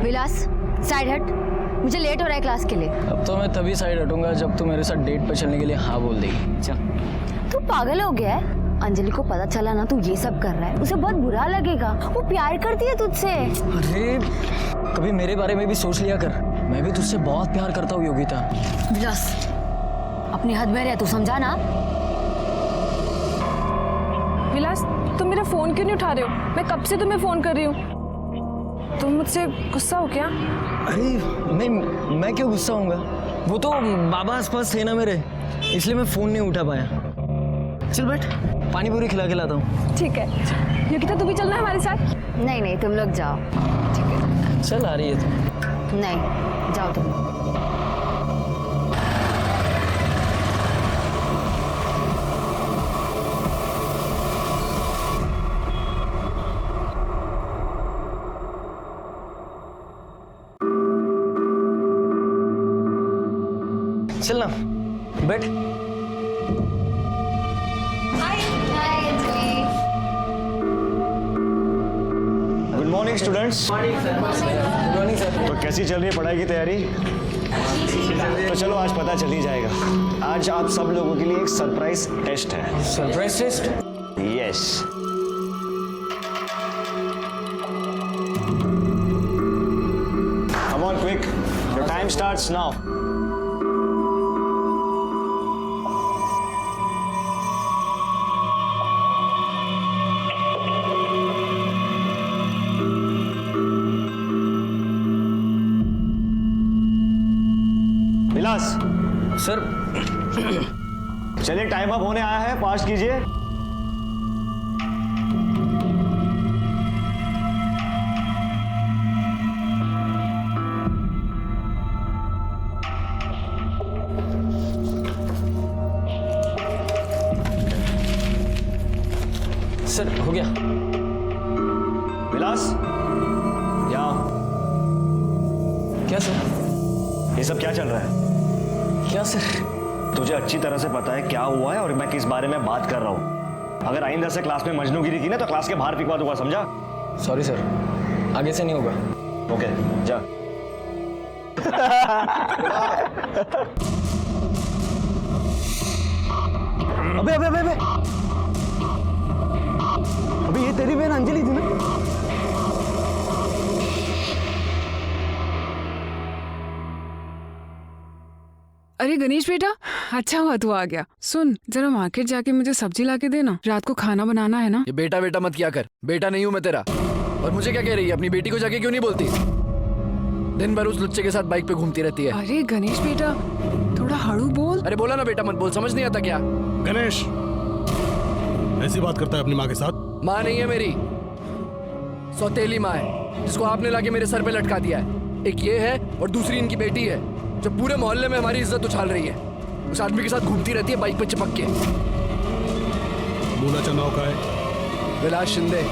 विलास side हट, मुझे late हो रहा है क्लास के लिए। अब तो मैं तभी साइड हटूंगा जब तू मेरे साथ डेट पर चलने के लिए हाँ बोल देगी। चल। तू पागल हो गया है? अंजलि को पता चला ना तू ये सब कर रहा है, उसे बहुत बुरा लगेगा। वो प्यार करती है तुझसे। अरे कभी मेरे बारे में भी सोच लिया कर, मैं भी तुझसे बहुत प्यार करता हूँ योगिता। विलास अपनी हद में रह, तू समझा ना। विलास तुम मेरा फोन क्यों नहीं उठा रहे हो? मैं कब से तुम्हें फोन कर रही हूँ। तुम मुझसे गुस्सा हो क्या? अरे मैं क्यों गुस्सा होऊंगा? वो तो बाबा आसपास थे ना मेरे, इसलिए मैं फोन नहीं उठा पाया। चल बैठ, पानी पूरी खिला के लाता हूँ। ठीक है योगिता, तू भी चलना है हमारे साथ? नहीं नहीं, तुम लोग जाओ। ठीक है चल, आ रही है तू? नहीं, जाओ तुम। चल ना, बैठ। Good morning students. Good morning sir. तो कैसी चल रही है पढ़ाई की तैयारी? तो चलो आज पता चल ही जाएगा। आज आप सब लोगों के लिए एक सरप्राइज टेस्ट है। Surprise test? Yes. Come on quick, your time starts now. Vilas sir. चलिए टाइम अप होने आया है, पास कीजिए। सर हो गया। विलास यहाँ। क्या सर? ये सब क्या चल रहा है? क्या सर? तुझे अच्छी तरह से पता है क्या हुआ है और मैं किस बारे में बात कर रहा हूँ। अगर आइंदा से क्लास में मजनूगिरी की ना तो क्लास के बाहर फिकवा दूंगा, समझा? सॉरी सर, आगे से नहीं होगा। ओके जा। अबे अबे अबे अबे अबे ये तेरी बहन अंजलि थी ना? अरे गणेश बेटा, अच्छा हुआ तू आ गया। सुन, जरा मार्केट जाके मुझे सब्जी लाके देना, रात को खाना बनाना है ना। ये बेटा बेटा मत किया कर, बेटा नहीं हूँ मैं तेरा। और मुझे क्या कह रही है? अपनी बेटी को जाके क्यों नहीं बोलती? दिन भर उस लुच्चे के साथ बाइक पे घूमती रहती है। अरे गणेश बेटा, थोड़ा हड़ू बोल। अरे बोला ना बेटा मत बोल, समझ नहीं आता क्या? गणेश ऐसी बात करता है अपनी माँ के साथ? माँ नहीं है मेरी, सौतेली माँ है, जिसको आपने लाके मेरे सर पे लटका दिया है। एक ये है और दूसरी इनकी बेटी है जो पूरे मोहल्ले में हमारी इज्जत उछाल रही है। उस आदमी के साथ घूमती रहती है बाइक पे चिपक के। मूला चनाव का है? विलास शिंदे।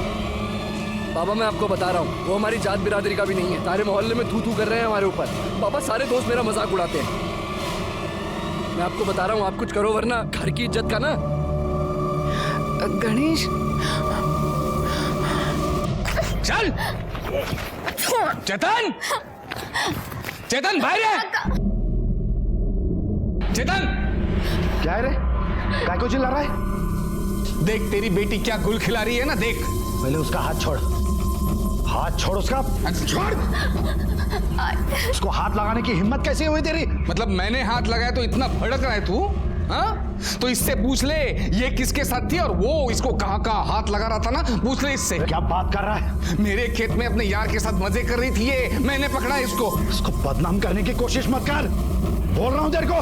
बाबा मैं आपको बता रहा हूँ, वो हमारी जात बिरादरी का भी नहीं है। सारे मोहल्ले में थू थू कर रहे हैं हमारे ऊपर। बाबा सारे दोस्त मेरा मजाक उड़ाते हैं। मैं आपको बता रहा हूँ, आप कुछ करो वरना घर की इज्जत का ना। गणेश चल चेतन, चेतन भाई रे, चेतन। क्या है रे? काय को चिल्ला रहा है? देख तेरी बेटी क्या गुल खिला रही है ना, देख। पहले उसका हाथ छोड़, हाथ छोड़ उसका। छोड़। उसको हाथ लगाने की हिम्मत कैसे हुई तेरी? मतलब मैंने हाथ लगाया तो इतना भड़क रहा है तू? हाँ? तो इससे पूछ ले ये किसके साथ थी और वो इसको कहाँ कहाँ हाथ लगा रहा था ना, पूछ ले इससे। क्या बात कर रहा है? मेरे खेत में अपने यार के साथ मजे कर रही थी ये, मैंने पकड़ा इसको। इसको बदनाम करने की कोशिश मत कर, बोल रहा हूं तेरे को।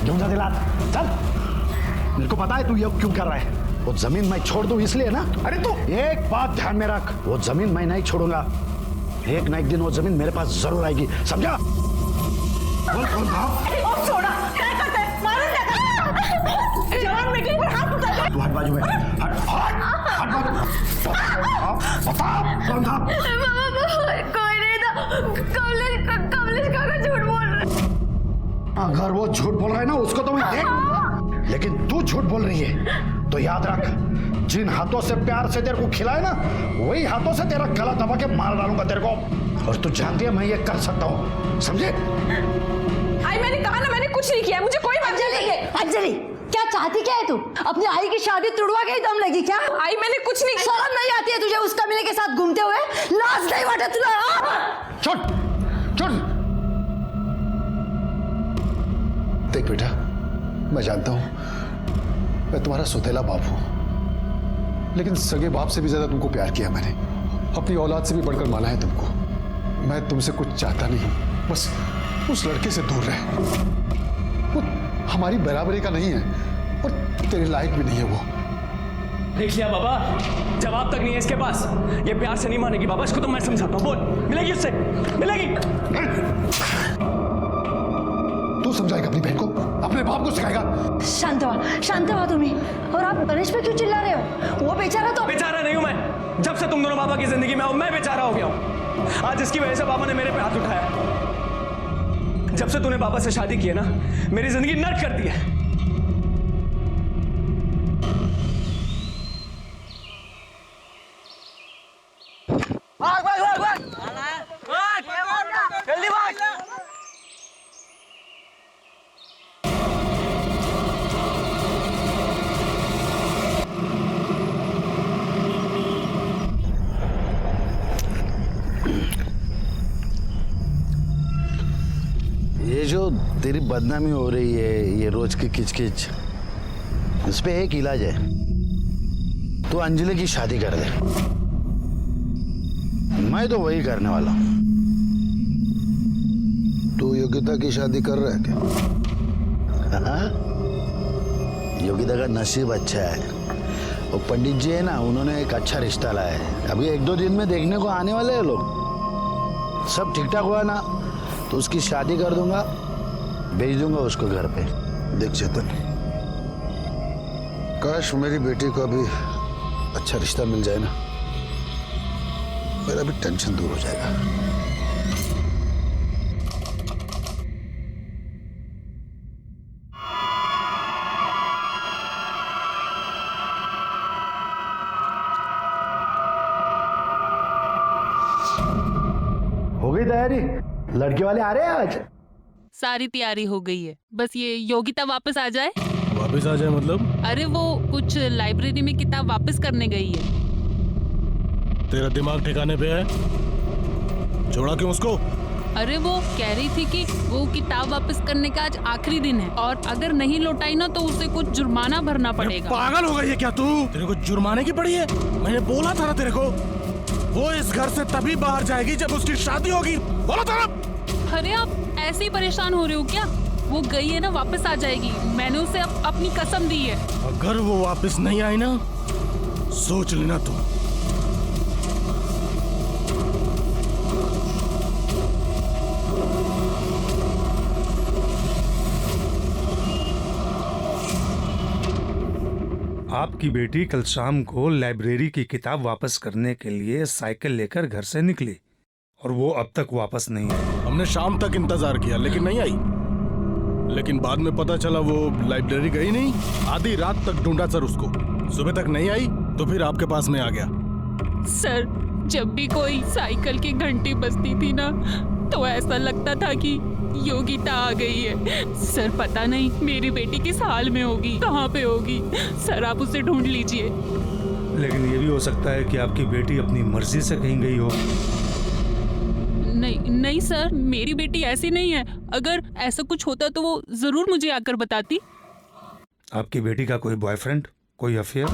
ढूंढ जा दिलात, चल। मेरे को पता है तू ये क्यों कर रहा है। वो जमीन मैं छोड़ दूं इसलिए ना? अरे तो एक बात ध्यान में रख, वो जमीन मैं नहीं छोड़ूंगा। एक ना एक दिन वो जमीन मेरे पास जरूर आएगी, समझा? बोल कौन था? छोड़ा, क्या करते हैं? मारो क्या? जवान बेटी पर हाथ उठा दे। तू हट बाजू में, हट हट हट बाजू। बता कौन था? कोई नहीं था। कमलेश काका झूठ बोल रहे। अगर वो झूठ बोल रहा है ना उसको तो मैं देख, लेकिन तू झूठ बोल रही है तो याद रख, जिन हाथों से प्यार से तेरे को खिलाए ना वही हाथों से तेरा गला दबा के मार डालूंगा तेरे को। और तू जानती है मैं ये कर सकता हूँ, समझे? आई मैंने कहा ना, मैंने कुछ नहीं किया, मुझे कोई बात नहीं है। अंजलि क्या चाहती क्या है तू? अपनी आई की शादी तुड़वा के ही दम लगी क्या? आई मैंने कुछ नहीं। शर्म नहीं आती है तुझे उस कमीने के साथ घूमते हुए? लाज नहीं वाटे तुझे? छोड़ छोड़। देख बेटा, मैं जानता हूं मैं तुम्हारा सौतेला बाप हूं, लेकिन सगे बाप से भी ज्यादा तुमको प्यार किया मैंने, अपनी औलाद से भी बढ़कर माना है तुमको। मैं तुमसे कुछ चाहता नहीं, बस उस लड़के से दूर रहे। वो हमारी बराबरी का नहीं है और तेरे लायक भी नहीं है वो। देख लिया बाबा, जवाब तक नहीं है इसके पास। ये प्यार से नहीं मानेगी बाबा, इसको तो मैं समझाता हूँ। बोल, मिलेगी उससे, मिलेगी। तू समझाएगा अपनी बहन को, अपने बाप को सिखाएगा? शांत हुआ तुम्हें। और आप गणेश पे क्यों चिल्ला रहे हो? वो बेचारा तो बेचारा नहीं हूं मैं। जब से तुम दोनों बाबा की जिंदगी में हो मैं बेचारा हो गया हूं। आज इसकी वजह से बाबा ने मेरे पे हाथ उठाया। जब से तूने बाबा से शादी की है ना, मेरी जिंदगी नर्क कर दी है। जल्दी भाग। ये जो तेरी बदनामी हो रही है, ये रोज की किचकिच, इस पे एक इलाज है। तू अंजलि की शादी कर दे। मैं तो वही करने वाला हूं। तू योगिता की शादी कर रहा है क्या? हाँ? योगिता का नसीब अच्छा है। वो पंडित जी है ना, उन्होंने एक अच्छा रिश्ता लाया है। अभी 1-2 दिन में देखने को आने वाले हैं लोग। सब ठीक ठाक हुआ ना तो उसकी शादी कर दूंगा, भेज दूंगा उसको घर पे। देख चेतन, काश मेरी बेटी को अभी अच्छा रिश्ता मिल जाए ना, मेरा भी टेंशन दूर हो जाएगा। हो गई तैयारी? लड़के वाले आ रहे हैं आज? सारी तैयारी हो गई है, बस ये योगिता वापस आ जाए। वापस आ जाए मतलब? अरे वो कुछ लाइब्रेरी में किताब वापस करने गई है। तेरा दिमाग ठिकाने पे है? छोड़ा क्यों उसको? अरे वो कह रही थी कि वो किताब वापस करने का आज आखिरी दिन है और अगर नहीं लौटाई ना तो उसे कुछ जुर्माना भरना पड़ेगा। पागल हो गई है क्या तू? तेरे को जुर्माने की पड़ी है? मैंने बोला था ना तेरे को, वो इस घर से तभी बाहर जाएगी जब उसकी शादी होगी। बोला था ना। अरे आप ऐसे ही परेशान हो रहे हो क्या? वो गई है ना, वापस आ जाएगी। मैंने उसे अपनी कसम दी है। अगर वो वापस नहीं आई ना, सोच लेना तू। आपकी बेटी कल शाम को लाइब्रेरी की किताब वापस करने के लिए साइकिल लेकर घर से निकली और वो अब तक वापस नहीं आई। हमने शाम तक इंतजार किया लेकिन नहीं आई। लेकिन बाद में पता चला वो लाइब्रेरी गई नहीं। आधी रात तक ढूंढा सर उसको, सुबह तक नहीं आई तो फिर आपके पास में आ गया। सर, जब भी कोई साइकिल की घंटी बजती थी ना तो ऐसा लगता था कि योगिता आ गई है। सर पता नहीं मेरी बेटी किस हाल में होगी, कहाँ पे होगी। सर आप उसे ढूंढ लीजिए। लेकिन ये भी हो सकता है कि आपकी बेटी अपनी मर्जी से कहीं गई हो। नहीं नहीं सर, मेरी बेटी ऐसी नहीं है। अगर ऐसा कुछ होता तो वो जरूर मुझे आकर बताती। आपकी बेटी का कोई बॉयफ्रेंड, कोई अफेयर?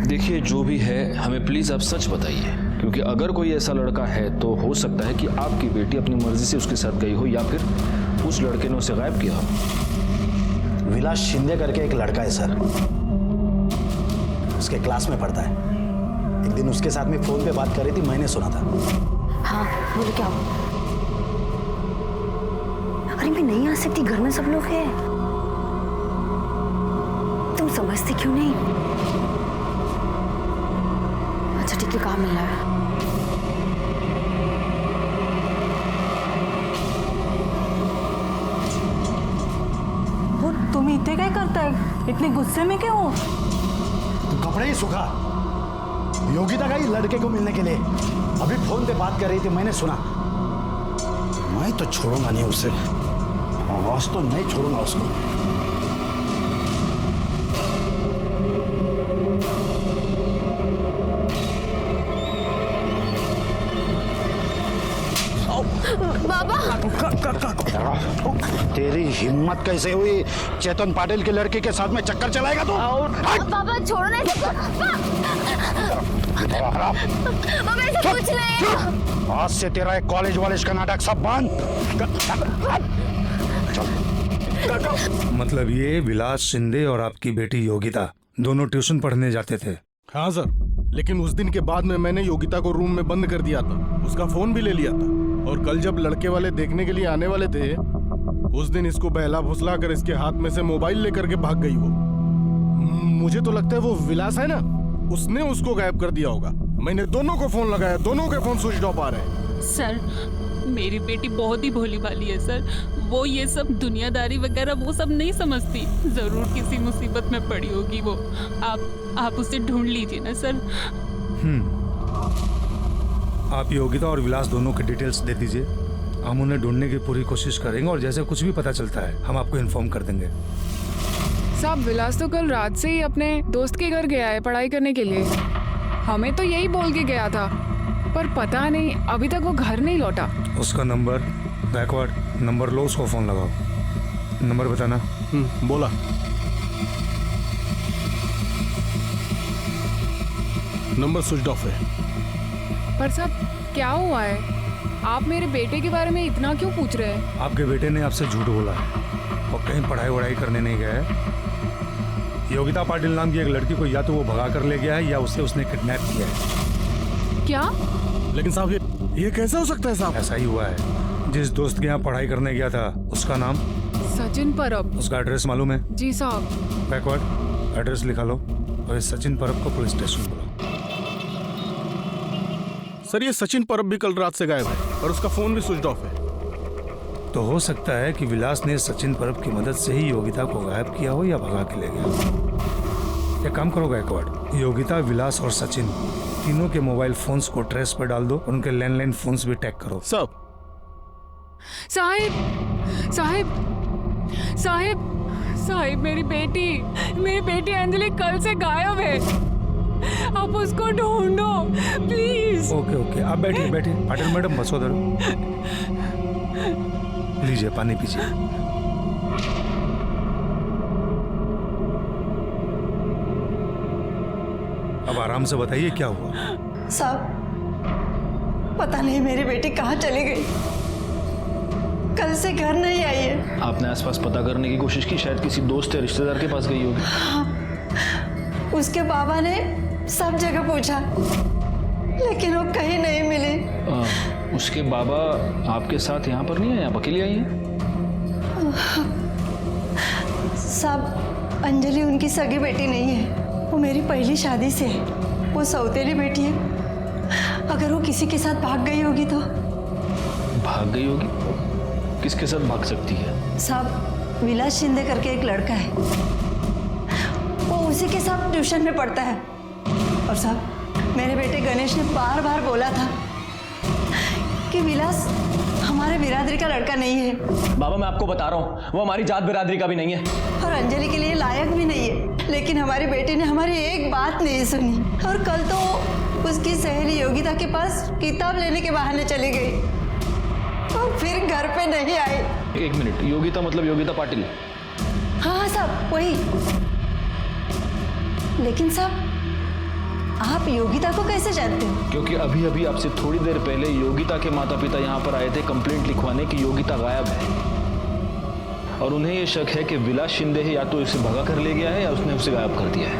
देखिए जो भी है हमें प्लीज आप सच बताइए, क्योंकि अगर कोई ऐसा लड़का है तो हो सकता है कि आपकी बेटी अपनी मर्जी से उसके साथ गई हो या फिर उस लड़के ने उसे गायब किया हो। विलास शिंदे करके एक लड़का है सर, उसके क्लास में पढ़ता है। एक दिन उसके साथ में फोन पे बात कर रही थी, मैंने सुना था। हाँ बोलो क्या हो? अरे मैं नहीं आ सकती, घर में सब लोग हैं। तुम समझती क्यों नहीं? अच्छा ठीक है, कहाँ मिलना है? करता है? इतने गुस्से में क्यों? तू कपड़े ही सुखा। योगिता का ही लड़के को मिलने के लिए अभी फोन पे बात कर रही थी, मैंने सुना। मैं तो छोड़ूंगा नहीं उसे, आज तो नहीं छोड़ूंगा उसको। बाबा तेरी हिम्मत कैसे हुई चेतन पाटिल के लड़के के साथ में चक्कर चलाएगा तू? बाबा छोड़ो ना इसको। बाबा ऐसे कुछ नहीं। आज से तेरा एक कॉलेज का नाटक सब बंद। मतलब ये विलास शिंदे और आपकी बेटी योगिता दोनों ट्यूशन पढ़ने जाते थे? हाँ सर, लेकिन उस दिन के बाद में मैंने योगिता को रूम में बंद कर दिया था, उसका फोन भी ले लिया था। और कल जब लड़के वाले देखने के लिए आने वाले थे, उस दिन इसको बहला फुसला कर इसके हाथ में से मोबाइल लेकर के भाग गई वो। मुझे तो लगता है वो विलास है ना, उसने उसको गायब कर दिया होगा। मैंने दोनों को फोन लगाया, दोनों के फोन स्विच ऑफ आ रहे हैं। सर मेरी बेटी बहुत ही भोली भाली है सर, वो ये सब दुनियादारी वगैरह वो सब नहीं समझती। जरूर किसी मुसीबत में पड़ी होगी वो। आप उसे ढूंढ लीजिए ना सर। आप योगिता और विलास दोनों के डिटेल्स दे दीजिए, हम उन्हें ढूंढने की पूरी कोशिश करेंगे और जैसे कुछ भी पता चलता है हम आपको इन्फॉर्म कर देंगे। साहब, विलास तो कल रात से ही अपने दोस्त के घर गया है पढ़ाई करने के लिए। हमें तो यही बोल के गया था, पर पता नहीं अभी तक वो घर नहीं लौटा। उसका नंबर, बैकवर्ड नंबर लो, उसको फोन लगाओ। नंबर बताना। बोला। नंबर स्विच ऑफ है। पर साहब क्या हुआ है? आप मेरे बेटे के बारे में इतना क्यों पूछ रहे हैं? आपके बेटे ने आपसे झूठ बोला है और कहीं पढ़ाई वढ़ाई करने नहीं गया है। योगिता पाटिल नाम की एक लड़की को या तो वो भगा कर ले गया है या उसने किडनैप किया है। क्या? लेकिन साहब ये कैसे हो सकता है साहब? ऐसा ही हुआ है। जिस दोस्त के यहाँ पढ़ाई करने गया था उसका नाम सचिन परब। उसका एड्रेस मालूम है? जी साहब। बैकवर्ड एड्रेस लिखा लो और इस सचिन परब को पुलिस स्टेशन बुलाओ। सर ये सचिन परब भी कल रात से गायब है और उसका फोन भी स्विच ऑफ है। तो हो सकता है कि विलास ने सचिन परब की मदद से ही योगिता को गायब किया हो या भगा के ले गया। एक काम करो गायकवाड़, योगिता, विलास और सचिन तीनों के मोबाइल फोन्स को ट्रेस पर डाल दो और उनके लैंडलाइन फोन्स भी टैग करो। सब साहिब साहिब साहिब साहिब मेरी बेटी अंजलि कल से गायब है। आप उसको ढूंढो प्लीज। ओके आप बैठिए पाटिल मैडम बसो दर, लीजिए पानी पीजिए। अब आराम से बताइए क्या हुआ। साहब पता नहीं मेरी बेटी कहाँ चली गई, कल से घर नहीं आई है। आपने आसपास पता करने की कोशिश की, शायद किसी दोस्त या रिश्तेदार के पास गई होगी। हाँ, उसके बाबा ने सब जगह पूछा लेकिन वो कहीं नहीं मिली। उसके बाबा आपके साथ यहाँ पर नहीं है, आप अकेली आई हैं? सब अंजलि उनकी सगी बेटी नहीं है, वो मेरी पहली शादी से है, वो सौतेली बेटी है। अगर वो किसी के साथ भाग गई होगी तो। भाग गई होगी? किसके साथ भाग सकती है? साहब विलास शिंदे करके एक लड़का है, वो उसी के साथ ट्यूशन में पढ़ता है। और साहब मेरे बेटे गणेश ने बार बार बोला था कि विलास हमारे बिरादरी का लड़का नहीं है। बाबा मैं आपको बता रहा हूँ वो हमारी जात बिरादरी का भी नहीं है और अंजलि के लिए लायक भी नहीं है। लेकिन हमारी बेटी ने हमारी एक बात नहीं सुनी और कल तो उसकी सहेली योगिता के पास किताब लेने के बहाने चली गई और फिर घर पे नहीं आई। एक मिनट, योगिता मतलब योगिता पाटिल? हाँ साहब वही। लेकिन साहब आप योगिता को कैसे जानते हो? क्योंकि अभी अभी आपसे थोड़ी देर पहले योगिता के माता पिता यहाँ पर आए थे कंप्लेंट लिखवाने की योगिता गायब है और उन्हें ये शक है कि विलास शिंदे है, या तो इसे भगा कर ले गया है या उसने उसे गायब कर दिया है।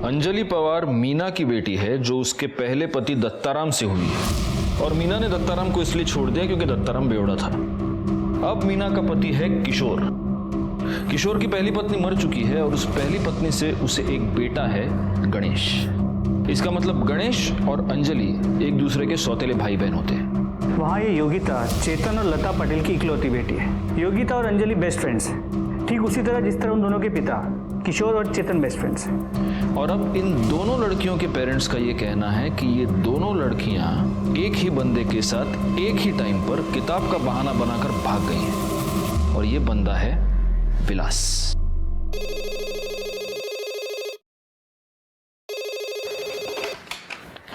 अंजलि पवार मीना की बेटी है जो उसके पहले पति दत्ताराम से हुई है और मीना ने दत्ताराम को इसलिए छोड़ दिया क्योंकि दत्ताराम बेवड़ा था। अब मीना का पति है किशोर किशोर की पहली पत्नी मर चुकी है और उस पहली पत्नी से उसे एक बेटा है, गणेश। इसका मतलब गणेश और अंजलि एक दूसरे के सौतेले भाई बहन होते हैं। वहाँ ये योगिता चेतन और लता पटेल की इकलौती बेटी है। योगिता और अंजलि बेस्ट फ्रेंड्स हैं, ठीक उसी तरह जिस तरह उन दोनों के पिता किशोर और चेतन बेस्ट फ्रेंड्स हैं। और अब इन दोनों लड़कियों के पेरेंट्स का ये कहना है कि ये दोनों लड़कियां एक ही बंदे के साथ एक ही टाइम पर किताब का बहाना बनाकर भाग गई हैं और ये बंदा है विलास।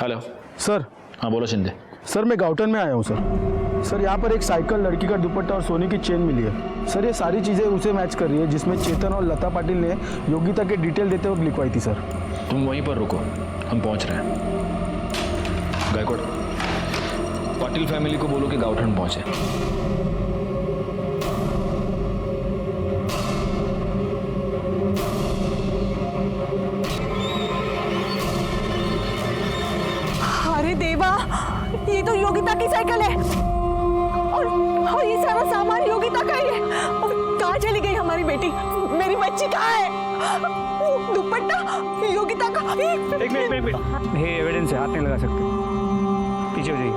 Hello sir. हाँ बोलो शिंदे। सर मैं गाउटन में आया हूँ सर। सर यहाँ पर एक साइकिल, लड़की का दुपट्टा और सोने की चेन मिली है। सर ये सारी चीज़ें उसे मैच कर रही है जिसमें चेतन और लता पाटिल ने योगिता के डिटेल देते वक्त लिखवाई थी सर। तुम वहीं पर रुको, हम पहुंच रहे हैं। गायकवाड़, पाटिल फैमिली को बोलो कि गाउठन पहुंचे। अरे देवा, ये तो योगिता की साइकिल है और ये सारा सामान योगिता का ही है। कहाँ चली गई हमारी बेटी? मेरी बच्ची कहाँ है? वो दुपट्टा योगिता का। एक मिनट, ये एविडेंस है, हाथ नहीं लगा सकते। पीछे हो जाइए।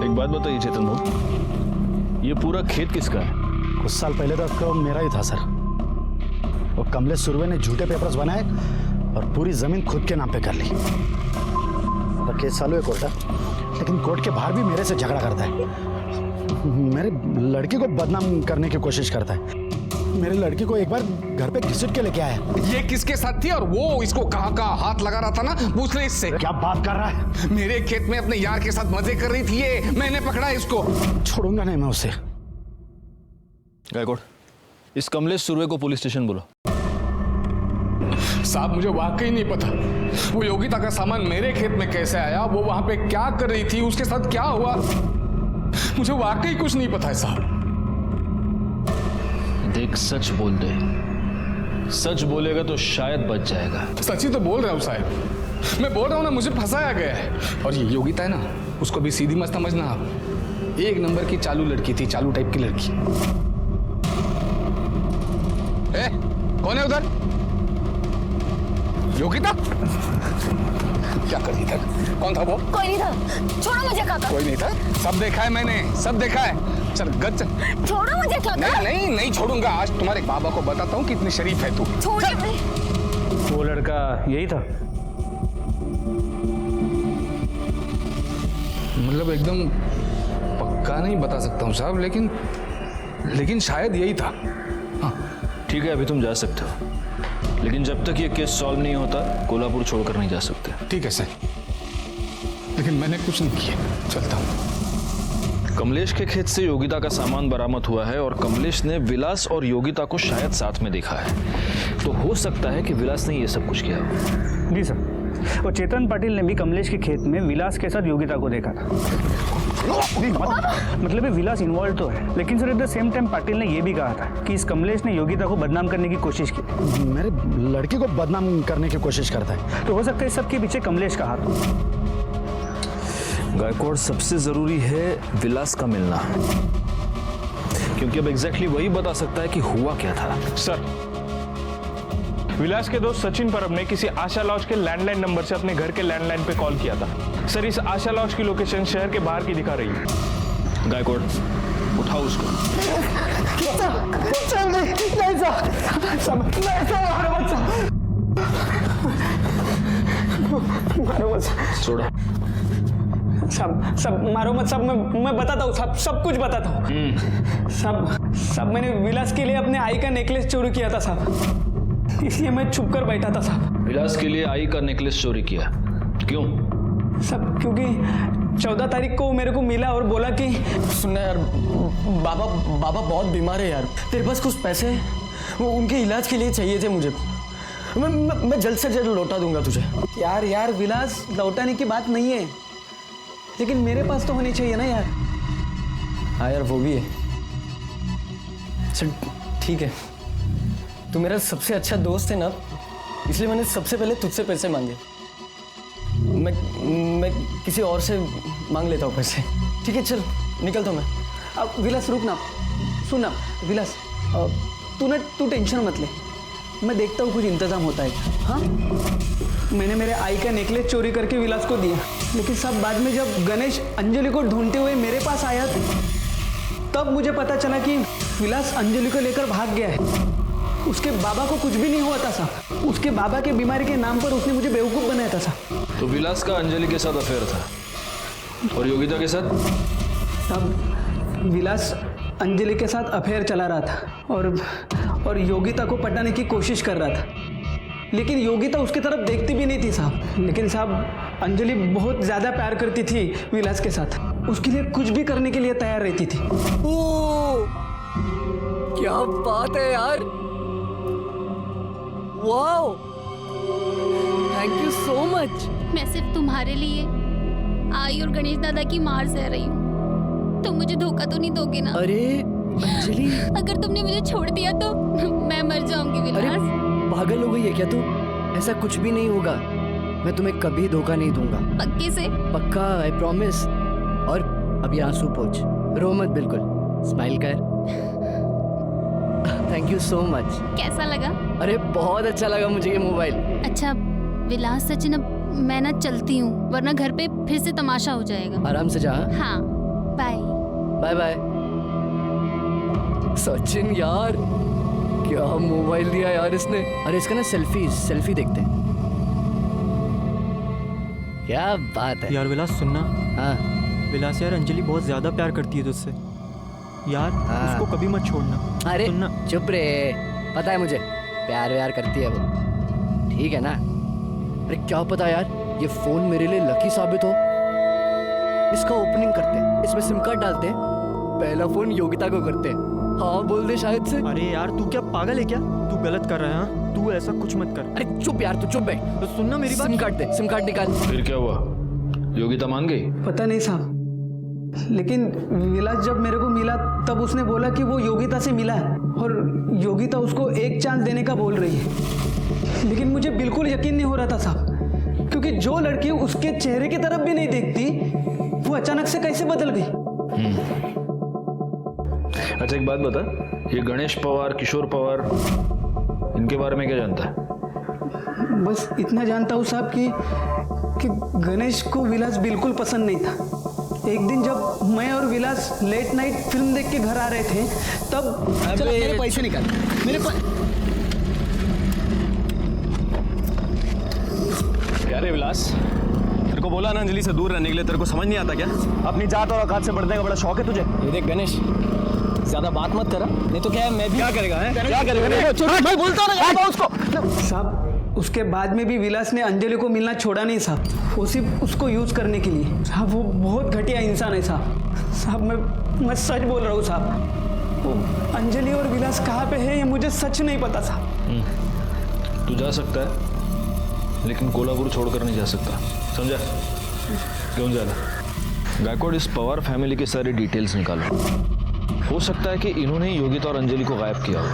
एक बात बताइए चेतन भाई, ये पूरा खेत किसका है? कुछ साल पहले तो मेरा ही था सर। वो कमलेश सुरवे ने झूठे पेपर्स बनाए और पूरी जमीन खुद के नाम पे कर ली। तो केस चालू है कोर्ट, लेकिन कोर्ट के बाहर भी मेरे से झगड़ा करता है। मेरे लड़की को बदनाम करने की कोशिश करता है। मेरे लड़की को एक बार घर पे घसीट के लेके आया। ये किसके साथ थी और वो इसको कहाँ हाथ लगा रहा था ना, पूछ ले इससे। क्या बात कर रहा है? मेरे खेत में अपने यार के साथ मजे कर रही थी ये, मैंने पकड़ा इसको। छोड़ूंगा नहीं मैं उसे। गायकवाड़, इस कमलेश सुरवे को पुलिस स्टेशन बुलाओ। साहब मुझे वाकई नहीं पता वो योगिता का सामान मेरे खेत में कैसे आया, वो वहां पे क्या कर रही थी, उसके साथ क्या हुआ, मुझे वाकई कुछ नहीं पता है साहब। देख, सच बोल दे। सच बोलेगा तो शायद बच जाएगा। सच ही तो बोल रहा हूँ साहब, मैं बोल रहा हूँ ना, मुझे फंसाया गया है। और ये योगिता है ना, उसको भी सीधी मत समझना आप। एक नंबर की चालू लड़की थी, चालू टाइप की लड़की। कौन है उधर? योगिता? क्या कर रही था? कौन था वो? कोई नहीं था, छोड़ो मुझे काका। कोई नहीं था, सब देखा है मैंने, सब देखा है। चल गज चल। छोड़ो मुझे काका। नहीं छोड़ूंगा। आज तुम्हारे बाबा को बताता हूँ कितनी शरीफ है तू। वो लड़का यही था? मतलब एकदम पक्का नहीं बता सकता हूँ साहब, लेकिन शायद यही था। हाँ ठीक है, अभी तुम जा सकते हो, लेकिन जब तक ये केस सॉल्व नहीं होता कोल्हापुर छोड़कर नहीं जा सकते। ठीक है सर, लेकिन मैंने कुछ नहीं किया। चलता हूँ। कमलेश के खेत से योगिता का सामान बरामद हुआ है और कमलेश ने विलास और योगिता को शायद साथ में देखा है, तो हो सकता है कि विलास ने ये सब कुछ किया हो। जी सर, और चेतन पाटिल ने भी कमलेश के खेत में विलास के साथ योगिता को देखा था। मतलब ये विलास इन्वॉल्व तो है, लेकिन sir at the same time Patil ने ये भी कहा था कि इस कमलेश ने योगिता को बदनाम करने की कोशिश की। मेरे लड़की को बदनाम करने की कोशिश करता है। तो हो सकता है इस सबके पीछे कमलेश का हाथ हो। गायकवाड़, सबसे जरूरी है विलास का मिलना, क्योंकि अब एग्जैक्टली वही बता सकता है कि हुआ क्या था। सर, विलास के दोस्त सचिन परब ने किसी आशा लॉज के लैंडलाइन नंबर से अपने घर के लैंडलाइन पे कॉल किया था। सर, इस आशा लॉज की लोकेशन शहर के बाहर की दिखा रही है। गायकवाड़, उठाओ उसको। छोड़ो। सब मारो मत, सब मैं बताता हूँ, सब कुछ बताता हूँ। सब मैंने विलास के लिए अपने आई का नेकलेस चोरी किया था साहब, इसलिए मैं छुप कर बैठा था साहब। विलास के लिए आई का नेकलेस चोरी किया? क्यों? सब क्योंकि 14 तारीख को मेरे को मिला और बोला कि सुनना यार, बाबा बहुत बीमार है यार, तेरे पास कुछ पैसे वो उनके इलाज के लिए चाहिए थे मुझे। मैं जल्द से जल्द लौटा दूंगा तुझे। यार विलास, लौटाने की बात नहीं है, लेकिन मेरे पास तो होनी चाहिए ना यार। हाँ यार, वो भी है। चल ठीक है, तू मेरा सबसे अच्छा दोस्त है ना, इसलिए मैंने सबसे पहले तुझसे पैसे मांगे। मैं किसी और से मांग लेता हूँ पैसे। ठीक है, चल निकलता हूँ मैं। अब विलास रुक ना, सुन ना विलास, तू टेंशन मत ले, मैं देखता हूँ कुछ इंतजाम होता है। हाँ, मैंने मेरे आई का नेकलेस चोरी करके विलास को दिया, लेकिन सब बाद में जब गणेश अंजलि को ढूंढते हुए मेरे पास आया तब मुझे पता चला कि विलास अंजलि को लेकर भाग गया है। उसके बाबा को कुछ भी नहीं हुआ था साहब, उसके बाबा के बीमारी के नाम पर उसने मुझे बेवकूफ़ बनाया था साहब। तो विलास का अंजलि के साथ अफेयर था और योगिता के साथ? तब विलास अंजलि के साथ अफेयर चला रहा था और योगिता को पटाने की कोशिश कर रहा था, लेकिन योगिता उसकी तरफ देखती भी नहीं थी साहब। लेकिन साहब अंजलि बहुत ज़्यादा प्यार करती थी विलास के साथ, उसके लिए कुछ भी करने के लिए तैयार रहती थी। ओ, क्या बात है यार, wow, thank you so much. मैं सिर्फ तुम्हारे लिए आई और गणेश दादा की मार सह रही हूँ, तुम मुझे धोखा तो नहीं दोगे ना? अरे अंजलि, अगर तुमने मुझे छोड़ दिया तो मैं मर जाऊंगी विलास। पागल हो गई है क्या तू? ऐसा कुछ भी नहीं होगा, मैं तुम्हें कभी धोखा नहीं दूंगा। पक्के से? पक्का, आई प्रॉमिस। और अभी आंसू पोंछ, रो मत, बिल्कुल स्माइल कर। Thank you so much. कैसा लगा? अरे बहुत अच्छा लगा मुझे ये मोबाइल। अच्छा विलास सचिन, अब मैं ना चलती हूँ, वरना घर पे फिर से तमाशा हो जाएगा। आराम से जा। हाँ, बाय बाय बाय। सचिन यार, क्या मोबाइल दिया यार इसने। अरे इसका ना सेल्फी देखते हैं। क्या बात है यार विलास, सुनना। हाँ विलास यार, अंजलि बहुत ज्यादा प्यार करती है तुझसे यार, उसको कभी मत छोड़ना। अरे चुप रे, पता है मुझे प्यार व्यार करती है वो, ठीक है ना। अरे क्या पता यार, ये फोन मेरे लिए लकी साबित हो। इसका ओपनिंग करते हैं, इसमें सिम कार्ड डालते हैं, पहला फोन योगिता को करते हैं। हाँ बोल दे शायद से। अरे यार तू क्या पागल है क्या? तू गलत कर रहा है, तू ऐसा कुछ मत कर। अरे चुप यार, तू चुप बैठ। तो सुनना मेरी बात, सिम कार्ड निकाल। फिर क्या हुआ, योगिता मान गई? पता नहीं साहब, लेकिन विलास जब मेरे को मिला तब उसने बोला कि वो योगिता से मिला है और योगिता उसको एक चांस देने का बोल रही है। लेकिन मुझे बिल्कुल यकीन नहीं हो रहा था साहब, क्योंकि जो लड़की उसके चेहरे की तरफ भी नहीं देखती वो अचानक से कैसे बदल गई। अच्छा एक बात बता, ये गणेश पवार, किशोर पवार, इनके बारे में क्या जानता है? बस इतना जानता हूँ साहब कि गणेश को विलास बिल्कुल पसंद नहीं था। एक दिन जब मैं और विलास लेट नाइट फिल्म देख के घर आ रहे थे तब चलो मेरे पैसे निकाल, मेरे क्या रे विलास, तेरे को बोला ना अंजलि से दूर रहने के लिए, तेरे को समझ नहीं आता क्या? अपनी जात और औकात से बढ़ने का बड़ा शौक है तुझे। ये देख गणेश, ज्यादा बात मत करा, नहीं तो क्या है मैं भी क्या करेगा है? क्या करेगा? मैं बोलता हूं उसको साहब। उसके बाद में भी विलास ने अंजलि को मिलना छोड़ा नहीं साहब, वो सिर्फ उसको यूज करने के लिए। साहब वो बहुत घटिया इंसान है साहब। मैं सच बोल रहा हूँ साहब, वो अंजलि और विलास कहाँ पे है ये मुझे सच नहीं पता साहब। तू जा सकता है लेकिन कोल्हापुर छोड़कर नहीं जा सकता, समझा? क्यों जाना? गायकवाड़, इस पवार फैमिली के सारे डिटेल्स निकालो। हो सकता है कि इन्होंने योगिता और अंजलि को गायब किया हो।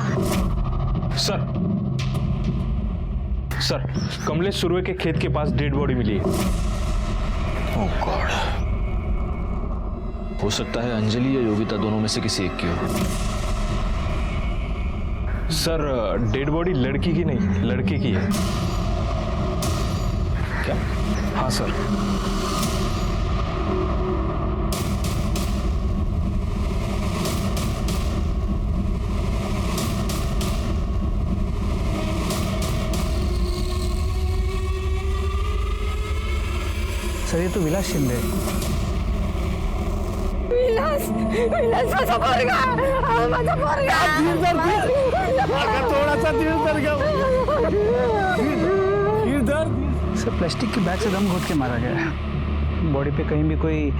सर, कमलेश सुरवे के खेत के पास डेड बॉडी मिली है। ओह गॉड, हो सकता है अंजलि या योगिता दोनों में से किसी एक की हो। सर डेड बॉडी लड़की की नहीं, लड़के की है। क्या? हाँ सर। सर ये तो विलास शिंदे। विलास माझा पोरगा, माझा पोरगा। थोड़ा सा दिल दर्द गया। सर प्लास्टिक के बैग से दम घोट के मारा गया है, बॉडी पे कहीं भी कोई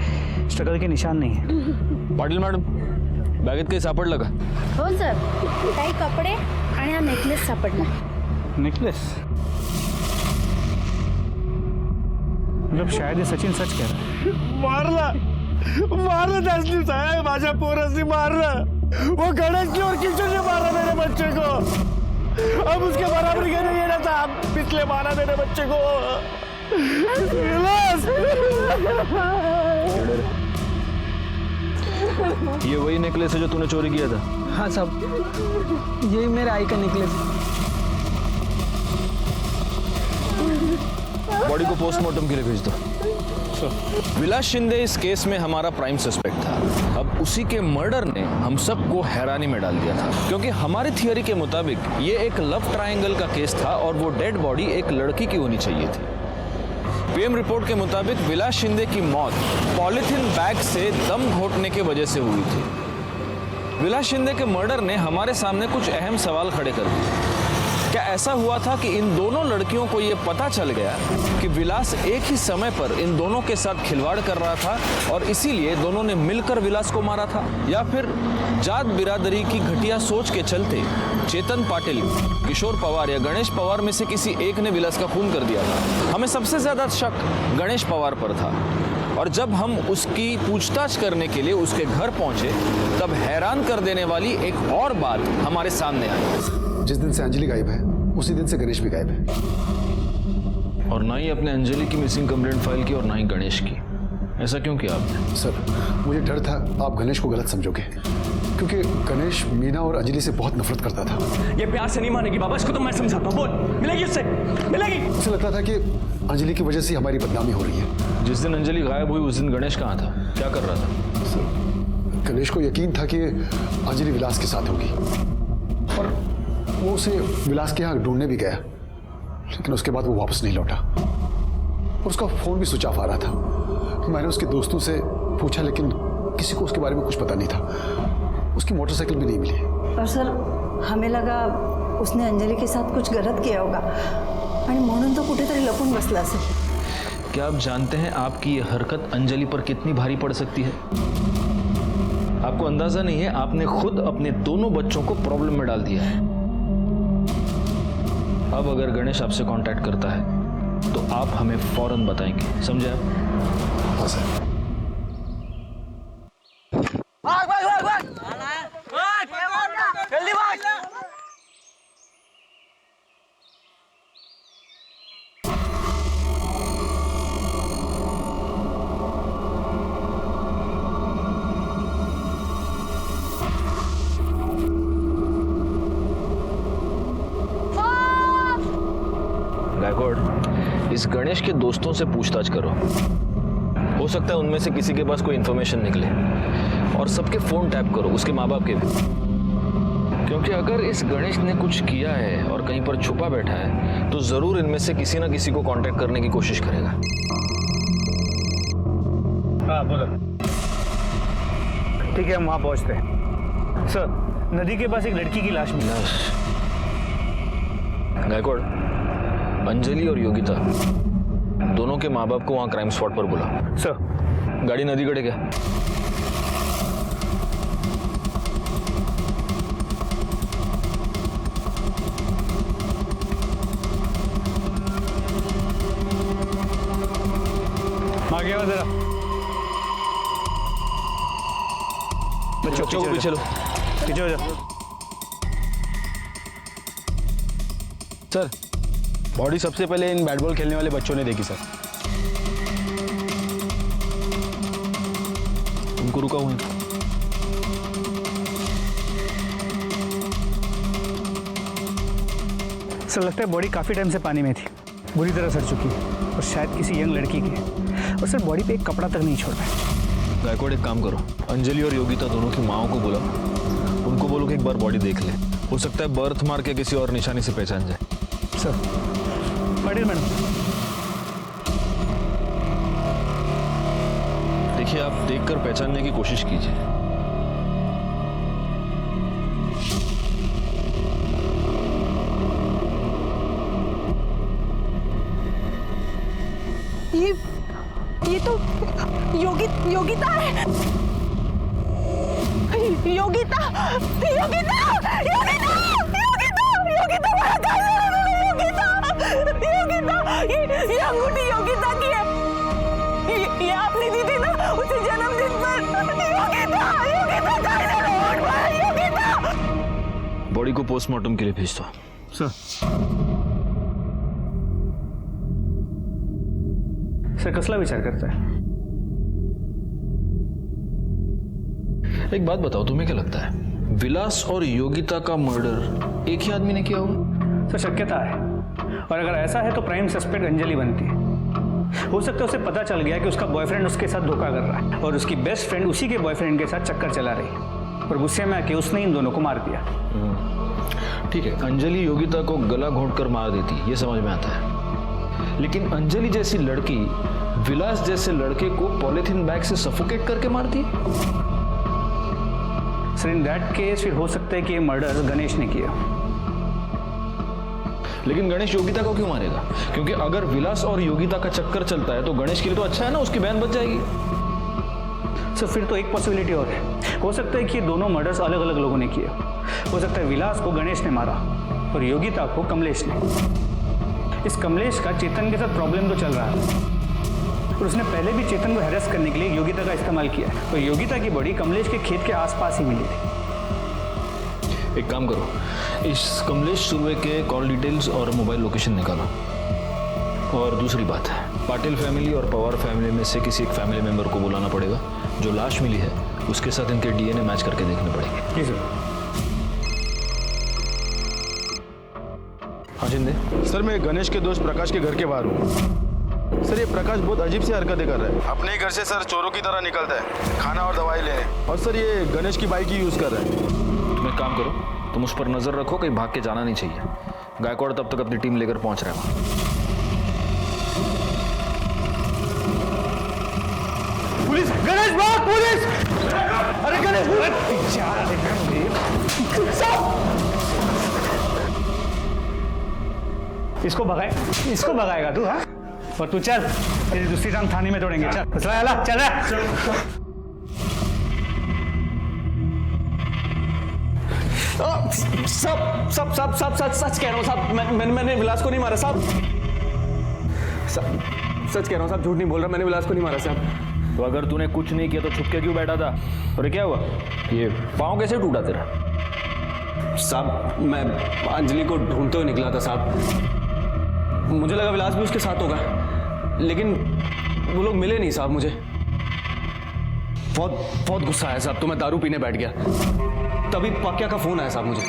स्ट्रगल के निशान नहीं है। पाटील मॅडम, बॅगेत काही सापडलं का? हो सर, काही कपडे आणि हा नेकलेस सापडला। नेकलेस? मतलब शायद ये सचिन सच कह रहा है। मारला तसलीम साहब, माझ्या पोरासी मारलं। वो गणेश की और किशोर ने मारा मेरे बच्चे को। अब उसके बराबर के नहीं रहता, आप पिछले मारा मेरे बच्चे को। ये वही नेकलेस है जो तूने चोरी किया था? हाँ साहब, यही मेरे आई का नेकलेस है। बॉडी को पोस्टमार्टम के लिए भेज दो। विलास शिंदे इस केस में हमारा प्राइम सस्पेक्ट था। अब उसी के मर्डर ने हम सबको हैरानी में डाल दिया था, क्योंकि हमारी थियरी के मुताबिक ये एक लव ट्रायंगल का केस था और वो डेड बॉडी एक लड़की की होनी चाहिए थी। पीएम रिपोर्ट के मुताबिक विलास शिंदे की मौत पॉलिथीन बैग से दम घोटने की वजह से हुई थी। विलास शिंदे के मर्डर ने हमारे सामने कुछ अहम सवाल खड़े कर दिए। क्या ऐसा हुआ था कि इन दोनों लड़कियों को यह पता चल गया कि विलास एक ही समय पर इन दोनों के साथ खिलवाड़ कर रहा था और इसीलिए दोनों ने मिलकर विलास को मारा था? या फिर जात बिरादरी की घटिया सोच के चलते चेतन पाटिल, किशोर पवार या गणेश पवार में से किसी एक ने विलास का खून कर दिया था? हमें सबसे ज्यादा शक गणेश पवार पर था और जब हम उसकी पूछताछ करने के लिए उसके घर पहुंचे तब हैरान कर देने वाली एक और बात हमारे सामने आई। जिस दिन से अंजलि गायब है उसी दिन से गणेश भी गायब है। और ना ही अपने अंजलि की मिसिंग कंप्लेंट फाइल की और ना ही गणेश की। ऐसा क्यों किया आपने? सर, मुझे डर था आप गणेश को गलत समझोगे, क्योंकि गणेश मीना और अंजलि से बहुत नफरत करता था। ये प्यार से नहीं मानेगी बाबा, इसको तो मैं समझाता हूँ। बोल, मिलेगी उससे, मिलेगी। उसे लगता था कि अंजलि की वजह से हमारी बदनामी हो रही है। जिस दिन अंजलि गायब हुई उस दिन गणेश कहाँ था, क्या कर रहा था? सर, गणेश को यकीन था कि अंजलि विलास के साथ होगी और वो उसे विलास के यहाँ ढूंढने भी गया, लेकिन उसके बाद वो वापस नहीं लौटा और उसका फोन भी स्विच ऑफ आ रहा था। मैंने उसके दोस्तों से पूछा लेकिन किसी को उसके बारे में कुछ पता नहीं था। उसकी मोटरसाइकिल भी नहीं मिली। और सर, हमें लगा उसने अंजलि के साथ कुछ गलत किया होगा आणि म्हणून तो कुठेतरी लपून बसला असेल। क्या आप जानते हैं आपकी ये हरकत अंजलि पर कितनी भारी पड़ सकती है? आपको अंदाजा नहीं है, आपने खुद अपने दोनों बच्चों को प्रॉब्लम में डाल दिया है। अब अगर गणेश आपसे कांटेक्ट करता है तो आप हमें फौरन बताएंगे, समझे आप? हाँ सर। भाग भाग भाग भाग, जल्दी भाग। गायकवाड़, इस गणेश के दोस्तों से पूछताछ करो। हो सकता है उनमें से किसी के पास कोई इंफॉर्मेशन निकले। और सबके फोन टैप करो, उसके माँ बाप के भी, क्योंकि अगर इस गणेश ने कुछ किया है और कहीं पर छुपा बैठा है तो जरूर इनमें से किसी ना किसी को कांटेक्ट करने की कोशिश करेगा। हाँ बोलो। ठीक है, हम वहाँ पहुँचते हैं। सर, नदी के पास एक लड़की की लाश मिली। गायकवाड़, अंजलि और योगिता दोनों के माँ बाप को वहाँ क्राइम स्पॉट पर बुला। सर। गाड़ी नदी कड़े क्या? आगे आओ जरा। बच्चों को पीछे लो। पीछे हो जाओ। सर, बॉडी सबसे पहले इन बैट बॉल खेलने वाले बच्चों ने देखी सर। उनको रुका हुआ। सर, लगता है बॉडी काफी टाइम से पानी में थी, बुरी तरह सड़ चुकी है और शायद किसी यंग लड़की की है। और सर, बॉडी पे एक कपड़ा तक नहीं छोड़ रहा है। गायकवाड़, एक काम करो, अंजलि और योगिता दोनों की माओ को बुलाओ, उनको बोलो कि एक बार बॉडी देख ले। हो सकता है बर्थ मार्क या किसी और निशानी से पहचान जाए। Sir, Patil madam. देखिए, आप देखकर पहचानने की कोशिश कीजिए। ये तो योगिता है। योगिता ये अंगूठी योगिता की है। ये आपने दी थी ना उसे जन्मदिन पर। योगिता। बॉडी को पोस्टमार्टम के लिए भेज दो। सर, कसला विचार करताय? एक बात बताओ, तुम्हें क्या लगता है विलास और योगिता का मर्डर एक ही आदमी ने किया होगा? सर शक्यता है, और अगर ऐसा है तो प्राइम सस्पेक्ट अंजलि बनती है। हो सकता है उसे पता चल गया कि उसका बॉयफ्रेंड उसके साथ धोखा कर रहा है और उसकी बेस्ट फ्रेंड उसी के बॉयफ्रेंड के साथ चक्कर चला रही है, और गुस्से में आके उसने इन दोनों को मार दिया। ठीक है, अंजलि योगिता को गला घोंटकर मार देती, ये समझ में आता है, लेकिन अंजलि जैसी लड़की विलास जैसे लड़के को पॉलिथीन बैग से सफोकेट करके मारती है। सर इन दैट केस फिर हो सकता है कि ये मर्डर गणेश ने किया। लेकिन गणेश योगिता को क्यों मारेगा? क्योंकि अगर विलास और योगिता का चक्कर चलता है तो गणेश के लिए तो अच्छा है ना, उसकी बहन बच जाएगी। सर फिर तो एक पॉसिबिलिटी और है, हो सकता है कि ये दोनों मर्डर्स अलग अलग लोगों ने किए। हो सकता है विलास को गणेश ने मारा और योगिता को कमलेश ने। इस कमलेश का चेतन के साथ प्रॉब्लम तो चल रहा है, और उसने पहले भी चेतन को हैरेस करने के लिए योगिता का इस्तेमाल किया, और योगिता की बॉडी कमलेश के खेत के आसपास ही मिली थी। एक काम करो, इस कमलेश सुर्वे के कॉल डिटेल्स और मोबाइल लोकेशन निकालो। और दूसरी बात है, पाटिल फैमिली और पवार फैमिली में से किसी एक फैमिली मेंबर को बुलाना पड़ेगा। जो लाश मिली है उसके साथ इनके डीएनए मैच करके देखने पड़ेंगे। जी सर। हाँ जिंदे। सर मैं गणेश के दोस्त प्रकाश के घर के बाहर हूँ। सर ये प्रकाश बहुत अजीब सी हरकतें कर रहा है। अपने ही घर से सर चोरों की तरह निकलता है खाना और दवाई लेने, और सर ये गणेश की बाइक ही यूज कर रहा है। तुम एक काम करो, तुम उस पर नजर रखो, कहीं भाग के जाना नहीं चाहिए। गायकवाड़ तब तक अपनी टीम लेकर पहुंच रहा है। पुलिस! गणेश भाग! पुलिस! अरे गणेश! इसको भगाएगा तू? हाँ, और तू चल, तेरी दूसरी टांग थाने में तोड़ेंगे। चल चल रहा। सच कह रहा हूँ साहब, मैंने विलास को नहीं मारा साहब। सच कह रहा हूँ साहब, झूठ नहीं बोल रहा, मैंने विलास को नहीं मारा साहब। तो अगर तूने कुछ नहीं किया तो छुप के क्यों बैठा था? और क्या हुआ, ये पाँव कैसे टूटा तेरा? साहब मैं अंजलि को ढूंढते हुए निकला था साहब, मुझे लगा विलास भी उसके साथ होगा, लेकिन वो लोग मिले नहीं साहब। मुझे बहुत गुस्सा आया साहब, तो मैं दारू पीने बैठ गया, तभी पक्या का फोन आया साहब मुझे।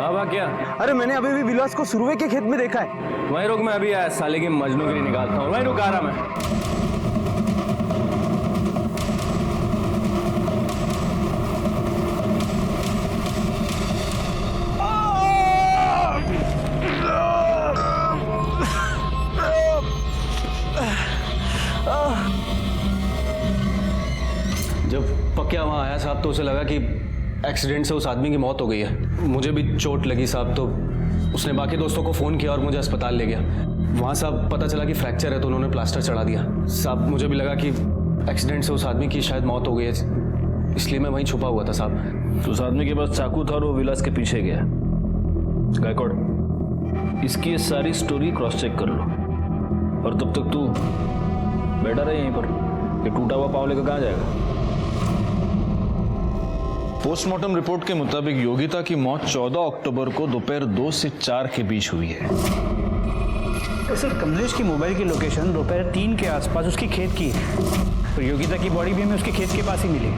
हाँ क्या? अरे मैंने अभी भी विलास को सुरवे के खेत में देखा है। वहीं रुक, मैं अभी आया, साले की मजनू गिरी निकालता हूँ। वहीं रुक, आ रहा मैं। जब पक्या वहां आया साहब तो उसे लगा कि एक्सीडेंट से उस आदमी की मौत हो गई है। मुझे भी चोट लगी साहब, तो उसने बाकी दोस्तों को फ़ोन किया और मुझे अस्पताल ले गया। वहाँ साहब पता चला कि फ्रैक्चर है, तो उन्होंने प्लास्टर चढ़ा दिया। साहब मुझे भी लगा कि एक्सीडेंट से उस आदमी की शायद मौत हो गई है, इसलिए मैं वहीं छुपा हुआ था साहब। तो उस आदमी के पास चाकू था और वो विलास के पीछे गया। गायकवाड़, इसकी ये सारी स्टोरी क्रॉस चेक कर लो, और तब तक तू बैठा रहे यहीं पर। ये टूटा हुआ पाँव लेकर कहाँ जाएगा? पोस्टमार्टम रिपोर्ट के मुताबिक योगिता की मौत 14 अक्टूबर को दोपहर 2 से 4 के बीच हुई है। तो सर कमलेश की मोबाइल की लोकेशन दोपहर 3 के आसपास उसकी खेत की है, तो योगिता की बॉडी भी हमें उसके खेत के पास ही मिली,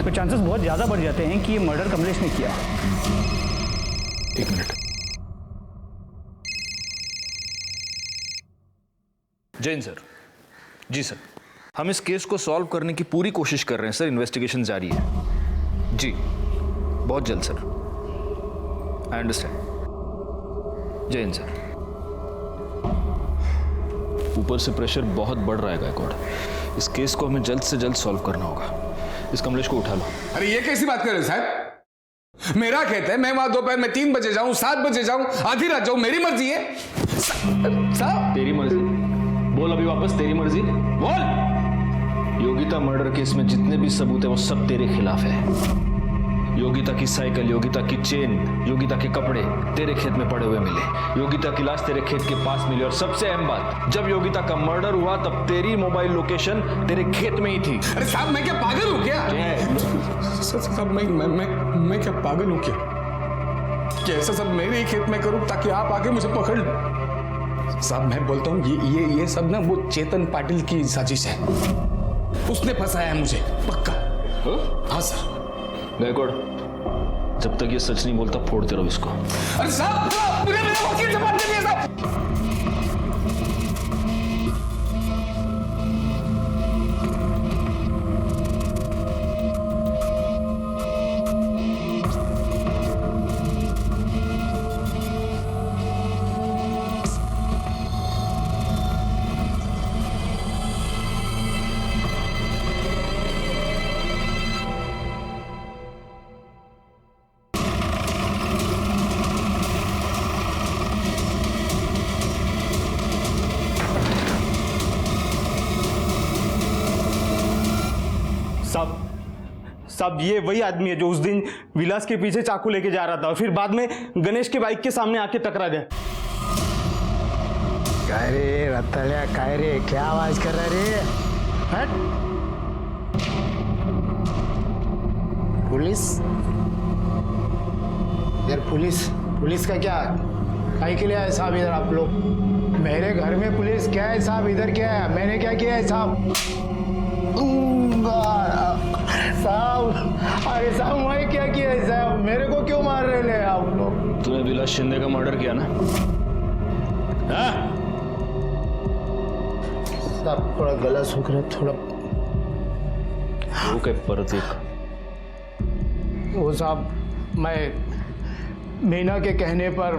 तो चांसेस बहुत ज़्यादा बढ़ जाते हैं कि ये मर्डर कमलेश ने किया। एक मिनट। जैन सर। जी सर, हम इस केस को सॉल्व करने की पूरी कोशिश कर रहे हैं सर, इन्वेस्टिगेशन जारी है। जी बहुत जल्द सर। I understand. जय हिंद सर। ऊपर से प्रेशर बहुत बढ़ रहा है गायकवाड़, इस केस को हमें जल्द से जल्द सॉल्व करना होगा। इस कमलेश को उठा लो। अरे ये कैसी बात कर रहे हो साहब? मेरा खेत है, मैं वहां दोपहर में 3 बजे जाऊं, 7 बजे जाऊं, आधी रात जाऊं, मेरी मर्जी है साहब। तेरी मर्जी? बोल अभी वापस, तेरी मर्जी बोल। योगिता मर्डर केस में जितने भी सबूत है वो सब तेरे खिलाफ है। योगिता की साइकिल, योगिता की चेन, योगिता के कपड़े तेरे खेत में पड़े हुए मिले, योगिता की लाश तेरे खेत के पास मिली, और सबसे अहम बात, जब योगिता का मर्डर हुआ तब तेरी मोबाइल लोकेशन तेरे खेत में ही थी। अरे साहब मैं क्या पागल हूं क्या? साहब मैं क्या पागल हूं क्या? ऐसा सब मेरे ही खेत में करूं ताकि आप आके मुझे पकड़ लो? साहब मैं बोलता हूँ ये सब ना वो चेतन पाटिल की साजिश है। उसने फंसाया है मुझे पक्का। हाँ सर। गायकवाड़, जब तक ये सच नहीं बोलता फोड़ते रहो इसको। अरे साहब मुझे मेरे वकील से बात करनी है साहब। साहब ये वही आदमी है जो उस दिन विलास के पीछे चाकू लेके जा रहा था और फिर बाद में गणेश के बाइक के सामने आके टकरा गया। काय रे रत्तल्या, काय रे क्या आवाज कर रहा रे? हट। पुलिस इधर, पुलिस का क्या काहे के लिए आए साहब इधर आप लोग? मेरे घर में पुलिस क्या है साहब? इधर क्या है? मैंने क्या किया है साहब? साहब अरे साहब मैं क्या किया है साहब? मेरे को क्यों मार रहे हैं आप लोग? तूने विलास शिंदे का मर्डर किया ना? हाँ? साहब थोड़ा गला सूख रहा, थोड़ा वो क्या परत एक? वो साहब मैं मीना के कहने पर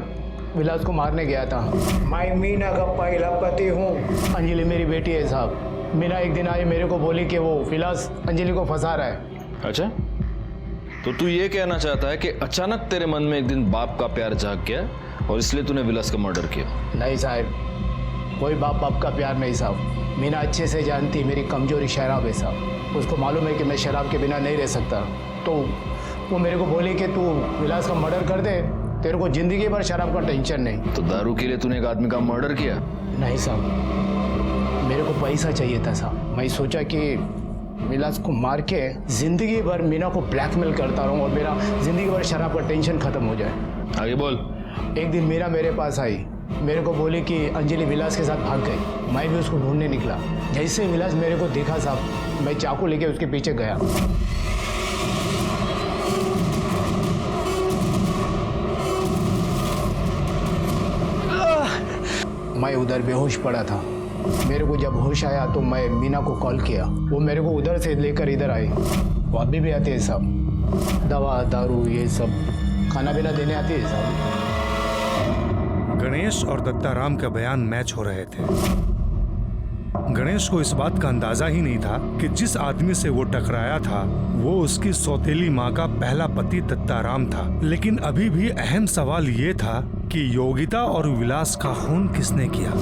विलास को मारने गया था। मैं मीना का पहला पति हूँ। अंजलि मेरी बेटी है साहब। मीना एक दिन आई, मेरे को बोली कि वो विलास अंजलि को फंसा रहा है। अच्छा, तो तू ये कहना चाहता है कि अचानक तेरे मन में एक दिन बाप का प्यार जाग गया और इसलिए तूने विलास का मर्डर किया? नहीं साहब, कोई बाप का प्यार नहीं साहब। मीना अच्छे से जानती मेरी कमजोरी शराब है साहब। उसको मालूम है कि मैं शराब के बिना नहीं रह सकता, तो वो मेरे को बोली कि तू विलास का मर्डर कर दे, तेरे को जिंदगी भर शराब का टेंशन नहीं। तो दारू के लिए तूने एक आदमी का मर्डर किया? नहीं साहब, मेरे को पैसा चाहिए था साहब। मैं सोचा कि विलास को मार के जिंदगी भर मीना को ब्लैकमेल करता रहूं और मेरा जिंदगी भर शराब का टेंशन खत्म हो जाए। आगे बोल। एक दिन मीना मेरे पास आई, मेरे को बोली कि अंजलि विलास के साथ भाग गई। मैं भी उसको ढूंढने निकला। जैसे विलास मेरे को देखा साहब, मैं चाकू लेके उसके पीछे गया। मैं उधर बेहोश पड़ा था। मेरे को जब होश आया तो मैं मीना को कॉल किया। वो मेरे को उधर से लेकर इधर आई। वो अभी भी आते हैं साहब, दवा दारू ये सब खाना पीना देने आते हैं साहब। गणेश और दत्ताराम का बयान मैच हो रहे थे। गणेश को इस बात का अंदाजा ही नहीं था कि जिस आदमी से वो टकराया था वो उसकी सौतेली माँ का पहला पति दत्ताराम था। लेकिन अभी भी अहम सवाल ये था कि योगिता और विलास का खून किसने किया।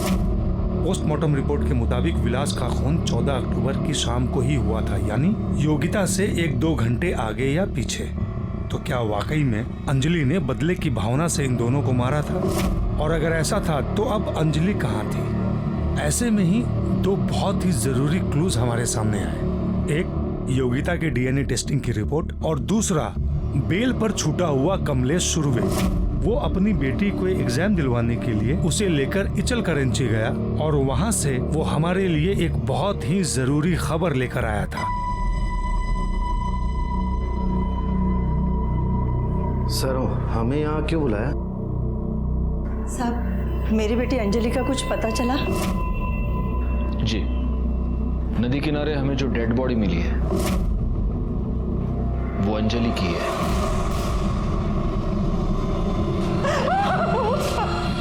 पोस्टमार्टम रिपोर्ट के मुताबिक विलास का खून 14 अक्टूबर की शाम को ही हुआ था, यानी योगिता से 1-2 घंटे आगे या पीछे। तो क्या वाकई में अंजलि ने बदले की भावना से इन दोनों को मारा था? और अगर ऐसा था तो अब अंजलि कहाँ थी? ऐसे में ही 2 बहुत ही जरूरी क्लूज हमारे सामने आए। एक योगिता के डीएनए टेस्टिंग की रिपोर्ट और दूसरा बेल पर छूटा हुआ कमलेश सुरवे। वो अपनी बेटी को एग्जाम दिलवाने के लिए उसे लेकर इचल करंची गया और वहाँ से वो हमारे लिए एक बहुत ही जरूरी खबर लेकर आया था। सर हमें यहाँ क्यों बुलाया? साहब मेरी बेटी अंजलि का कुछ पता चला? जी, नदी किनारे हमें जो डेड बॉडी मिली है वो अंजलि की है।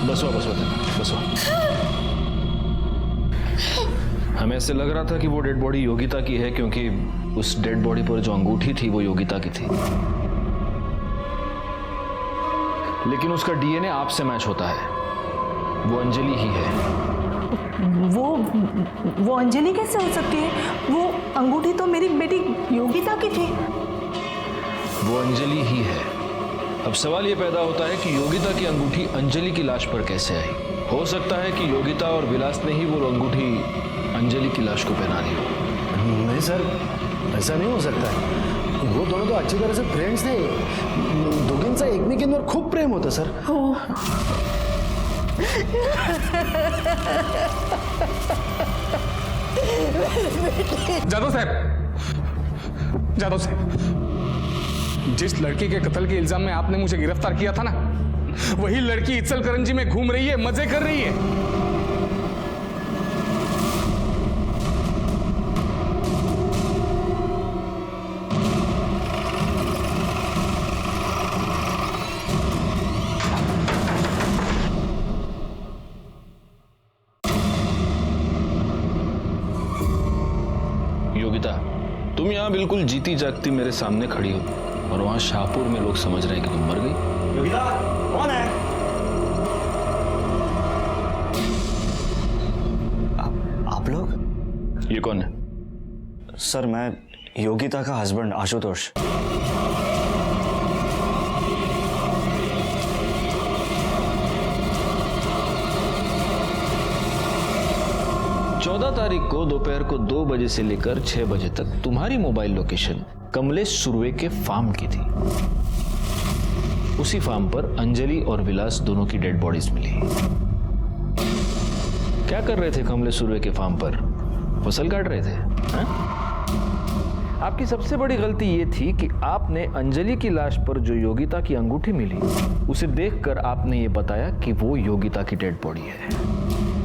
बसो। हमें ऐसे लग रहा था कि वो डेड बॉडी योगिता की है क्योंकि उस डेड बॉडी पर जो अंगूठी थी वो योगिता की थी, लेकिन उसका डीएनए आपसे मैच होता है। वो अंजलि ही है। वो अंजलि कैसे हो सकती है? वो अंगूठी तो मेरी बेटी योगिता की थी। वो अंजलि ही है। अब सवाल ये पैदा होता है कि योगिता की अंगूठी अंजलि की लाश पर कैसे आई? हो सकता है कि योगिता और विलास ने ही वो अंगूठी अंजलि की लाश को पहना दी हो। नहीं सर, ऐसा नहीं हो सकता है। वो दोनों तो अच्छी तरह से फ्रेंड्स थे। दोघींचा एकमेकींवर खूप प्रेम होतं सर। जादव साहब, जिस लड़की के कत्ल के इल्जाम में आपने मुझे गिरफ्तार किया था ना, वही लड़की इचलकरंजी में घूम रही है, मजे कर रही है। योगिता, तुम यहाँ बिल्कुल जीती जागती मेरे सामने खड़ी हो और वहां शाहपुर में लोग समझ रहे हैं कि तुम मर गई। योगिता, कौन है? आप लोग? ये कौन है? सर, मैं योगिता का हस्बैंड आशुतोष। 14 तारीख को दोपहर को 2 बजे से लेकर 6 बजे तक तुम्हारी मोबाइल लोकेशन कमलेश सुरवे के फार्म की थी। उसी फार्म पर अंजलि और विलास दोनों की डेड बॉडीज मिली। क्या कर रहे थे कमलेश सुरवे के फार्म पर? फसल काट रहे थे, हा? आपकी सबसे बड़ी गलती यह थी कि आपने अंजलि की लाश पर जो योगिता की अंगूठी मिली उसे देखकर आपने ये बताया कि वो योगिता की डेड बॉडी है,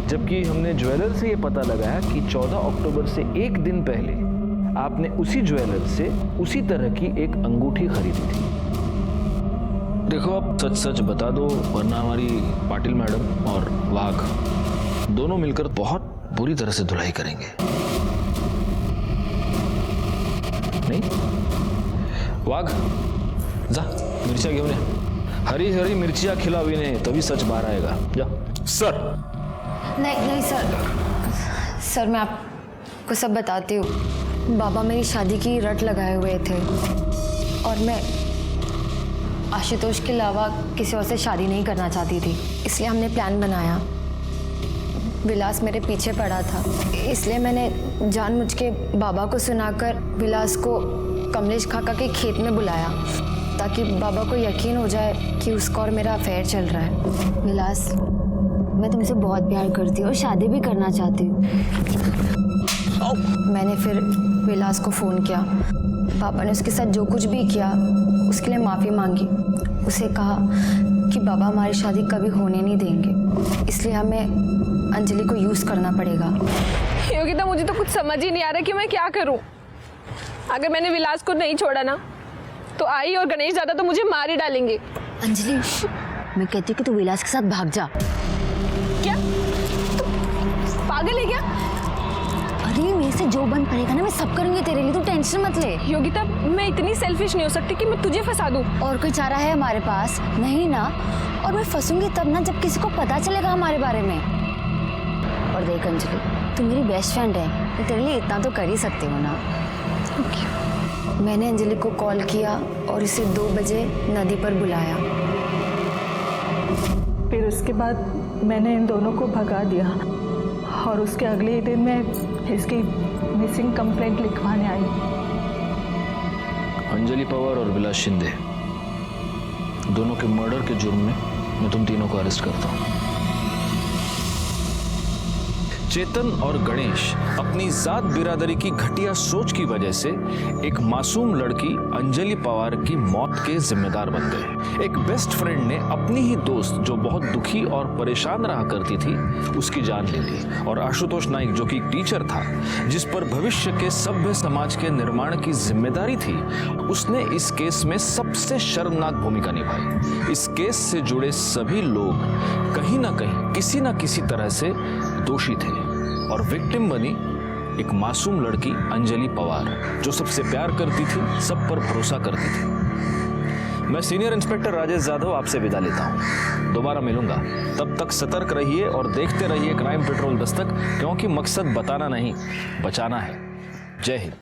जबकि हमने ज्वेलर से ये पता लगाया कि 14 अक्टूबर से एक दिन पहले आपने उसी ज्वेलर से उसी तरह की एक अंगूठी खरीदी थी। देखो, आप सच सच बता दो, वरना हमारी पाटिल मैडम और वाघ दोनों मिलकर बहुत बुरी तरह से धुलाई करेंगे। नहीं वाघ, जा मिर्चियां घेऊन ये। हरी हरी मिर्चियां खिलाओ इन्हें, तभी सच बाहर आएगा। जा। सर। नहीं सर, मैं आपको सब बताती हूँ। बाबा मेरी शादी की रट लगाए हुए थे और मैं आशुतोष के अलावा किसी और से शादी नहीं करना चाहती थी, इसलिए हमने प्लान बनाया। विलास मेरे पीछे पड़ा था, इसलिए मैंने जानबूझ के बाबा को सुनाकर विलास को कमलेश काका के खेत में बुलाया ताकि बाबा को यकीन हो जाए कि उसका और मेरा अफेयर चल रहा है। विलास, मैं तुमसे बहुत प्यार करती हूँ और शादी भी करना चाहती हूँ। मैंने फिर विलास को फ़ोन किया। पापा ने उसके साथ जो कुछ भी किया उसके लिए माफ़ी मांगी। उसे कहा कि बाबा हमारी शादी कभी होने नहीं देंगे, इसलिए हमें अंजलि को यूज़ करना पड़ेगा। योगिता, मुझे तो कुछ समझ ही नहीं आ रहा कि मैं क्या करूं। अगर मैंने विलास को नहीं छोड़ा ना तो आई और गणेश दादा तो मुझे मार ही डालेंगे। अंजलि, मैं कहती हूँ कि तू विलास के साथ भाग जा। क्या तू पागल है क्या? अरे मेरे से जो बन पड़ेगा ना मैं सब करूंगी तेरे लिए, तू टेंशन मत ले। योगिता, मैं इतनी सेल्फिश नहीं हो सकती कि मैं तुझे फंसा दूं। और कोई चारा है हमारे पास? नहीं ना। और मैं फंसूंगी तब ना जब किसी को पता चलेगा हमारे बारे में। और देख अंजलि, तू मेरी बेस्ट फ्रेंड है, मैं तेरे लिए इतना तो कर ही सकती हूँ ना। मैंने अंजलि को कॉल किया और इसे 2 बजे नदी पर बुलाया। फिर उसके बाद मैंने इन दोनों को भगा दिया और उसके अगले ही दिन मैं इसकी मिसिंग कंप्लेंट लिखवाने आई। अंजलि पवार और विलास शिंदे दोनों के मर्डर के जुर्म में मैं तुम तीनों को अरेस्ट करता हूं। चेतन और गणेश अपनी जात बिरादरी की घटिया सोच की वजह से एक मासूम लड़की अंजलि पवार की मौत के जिम्मेदार बन गए। एक बेस्ट फ्रेंड ने अपनी ही दोस्त जो बहुत दुखी और परेशान रहा करती थी उसकी जान ले ली, और आशुतोष नाइक जो कि एक टीचर था जिस पर भविष्य के सभ्य समाज के निर्माण की जिम्मेदारी थी, उसने इस केस में सबसे शर्मनाक भूमिका निभाई। इस केस से जुड़े सभी लोग कहीं ना कहीं किसी ना किसी तरह से दोषी थे और विक्टिम बनी एक मासूम लड़की अंजलि पवार जो सबसे प्यार करती थी, सब पर भरोसा करती थी। मैं सीनियर इंस्पेक्टर राजेश जाधव आपसे विदा लेता हूं। दोबारा मिलूंगा, तब तक सतर्क रहिए और देखते रहिए क्राइम पेट्रोल दस्तक, क्योंकि मकसद बताना नहीं बचाना है। जय हिंद।